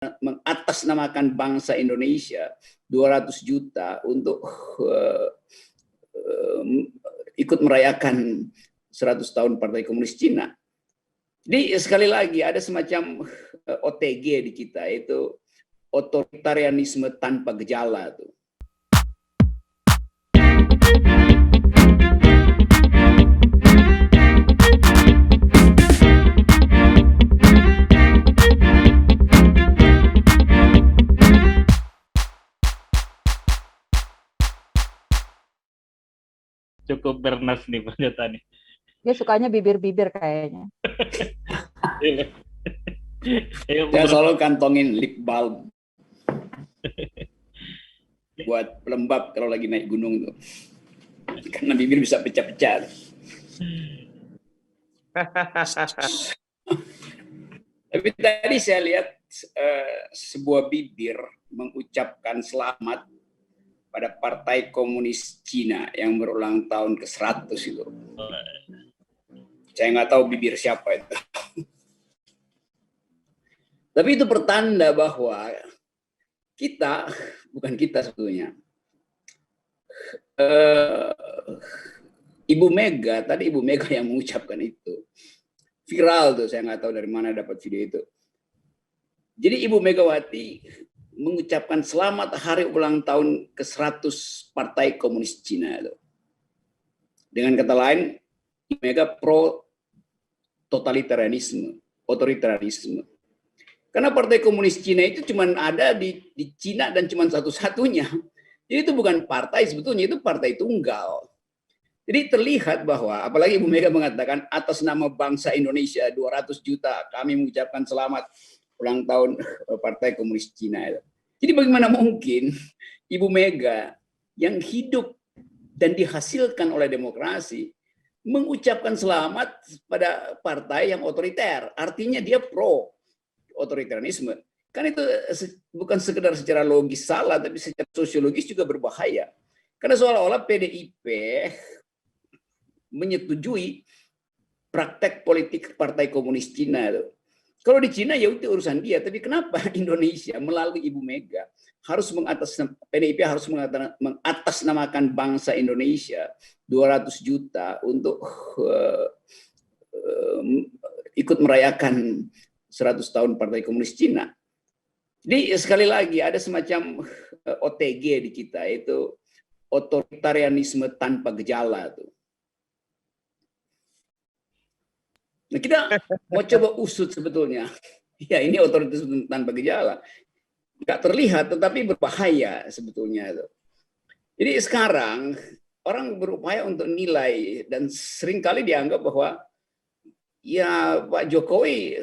mengatasnamakan bangsa Indonesia 200 juta untuk ikut merayakan 100 tahun Partai Komunis Cina. Jadi sekali lagi ada semacam OTG di kita, itu otoritarianisme tanpa gejala tuh. Cukup Bernas nih pernyataannya. Dia sukanya bibir-bibir kayaknya. Saya selalu kantongin lip balm buat pelembab kalau lagi naik gunung tuh, karena bibir bisa pecah-pecah. Tapi tadi saya lihat sebuah bibir mengucapkan selamat pada Partai Komunis Cina yang berulang tahun ke-100 itu. Saya nggak tahu bibir siapa itu. Tapi itu pertanda bahwa kita, bukan kita sebetulnya, Ibu Mega, tadi Ibu Mega yang mengucapkan itu. Viral tuh, saya nggak tahu dari mana dapat video itu. Jadi Ibu Megawati mengucapkan selamat hari ulang tahun ke-100 Partai Komunis Cina itu. Dengan kata lain, Ibu Mega pro totalitarianisme, otoritarianisme. Karena Partai Komunis Cina itu cuma ada di Cina dan cuma satu-satunya. Jadi itu bukan partai sebetulnya, itu partai tunggal. Jadi terlihat bahwa, apalagi Ibu Mega mengatakan atas nama bangsa Indonesia 200 juta kami mengucapkan selamat ulang tahun Partai Komunis Cina. Jadi bagaimana mungkin Ibu Mega yang hidup dan dihasilkan oleh demokrasi mengucapkan selamat pada partai yang otoriter? Artinya dia pro otoritarianisme. Kan itu bukan sekedar secara logis salah, tapi secara sosiologis juga berbahaya. Karena seolah-olah PDIP menyetujui praktek politik Partai Komunis Cina itu. Kalau di Cina ya itu urusan dia, tapi kenapa Indonesia melalui Ibu Mega harus PDIP harus mengatasnamakan bangsa Indonesia 200 juta untuk ikut merayakan 100 tahun Partai Komunis Cina. Jadi sekali lagi ada semacam OTG di kita, itu otoritarianisme tanpa gejala tuh. Nah, kita mau coba usut sebetulnya. Ya, ini otoritas tanpa gejala. Nggak terlihat, tetapi berbahaya sebetulnya. Jadi sekarang, orang berupaya untuk nilai, dan seringkali dianggap bahwa ya Pak Jokowi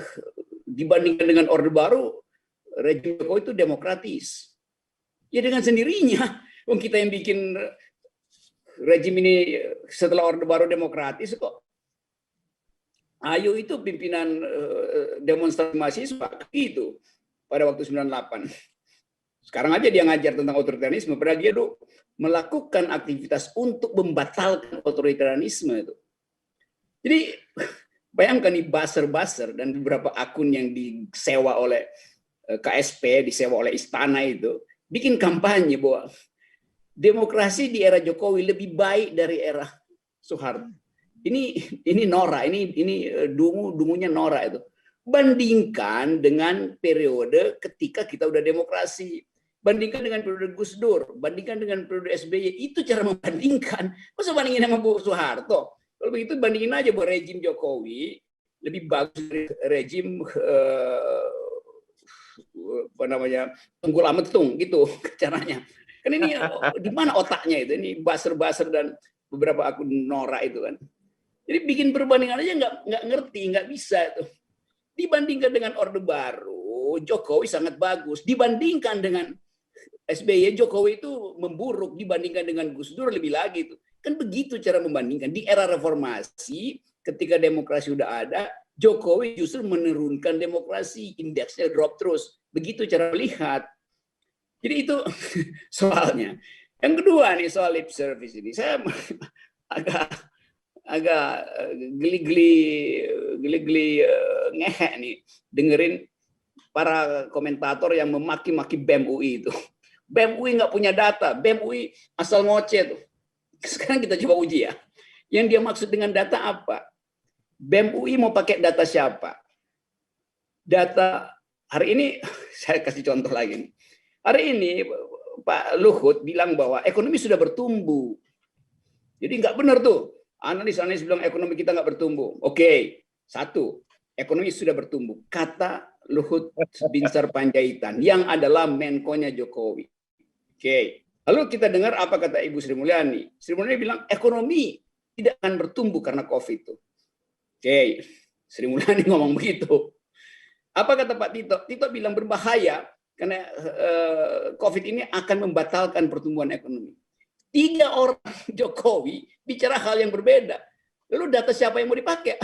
dibandingkan dengan Orde Baru, rejim Jokowi itu demokratis. Ya dengan sendirinya. Kita yang bikin rejim ini setelah Orde Baru demokratis kok. Ayo itu pimpinan demonstrasi mahasiswa itu pada waktu 98. Sekarang aja dia ngajar tentang otoritarianisme, padahal dia melakukan aktivitas untuk membatalkan otoritarianisme itu. Jadi bayangkan nih buzzer dan beberapa akun yang disewa oleh KSP, disewa oleh istana itu, bikin kampanye bahwa demokrasi di era Jokowi lebih baik dari era Soeharto. Ini Nora, ini dungunya Nora itu. Bandingkan dengan periode ketika kita udah demokrasi. Bandingkan dengan periode Gus Dur, bandingkan dengan periode SBY. Itu cara membandingkan. Masa bandingin sama Bu Soeharto? Kalau begitu bandingin aja bahwa rejim Jokowi lebih bagus dari rejim Tunggul Ametung gitu caranya. Kan ini di mana otaknya itu? Ini buzzer dan beberapa akun Nora itu kan. Jadi bikin perbandingan aja nggak ngerti, nggak bisa itu. Dibandingkan dengan Orde Baru, Jokowi sangat bagus. Dibandingkan dengan SBY, Jokowi itu memburuk. Dibandingkan dengan Gus Dur lebih lagi itu. Kan begitu cara membandingkan. Di era reformasi, ketika demokrasi udah ada, Jokowi justru menurunkan demokrasi, indeksnya drop terus. Begitu cara melihat. Jadi itu soalnya. Yang kedua nih soal lip service ini, saya agak geli-geli ngehe nih dengerin para komentator yang memaki-maki BEM UI itu. BEM UI nggak punya data, BEM UI asal ngoceh tuh. Sekarang kita coba uji ya. Yang dia maksud dengan data apa? BEM UI mau pakai data siapa? Data hari ini, saya kasih contoh lagi. Hari ini Pak Luhut bilang bahwa ekonomi sudah bertumbuh. Jadi nggak benar tuh. Analis-analis bilang ekonomi kita nggak bertumbuh. Oke, satu, ekonomi sudah bertumbuh. Kata Luhut Binsar Panjaitan yang adalah Menko-nya Jokowi. Oke. Lalu kita dengar apa kata Ibu Sri Mulyani. Sri Mulyani bilang ekonomi tidak akan bertumbuh karena COVID itu. Oke, Sri Mulyani ngomong begitu. Apa kata Pak Tito? Tito bilang berbahaya karena COVID ini akan membatalkan pertumbuhan ekonomi. 3 orang Jokowi bicara hal yang berbeda. Lalu data siapa yang mau dipakai?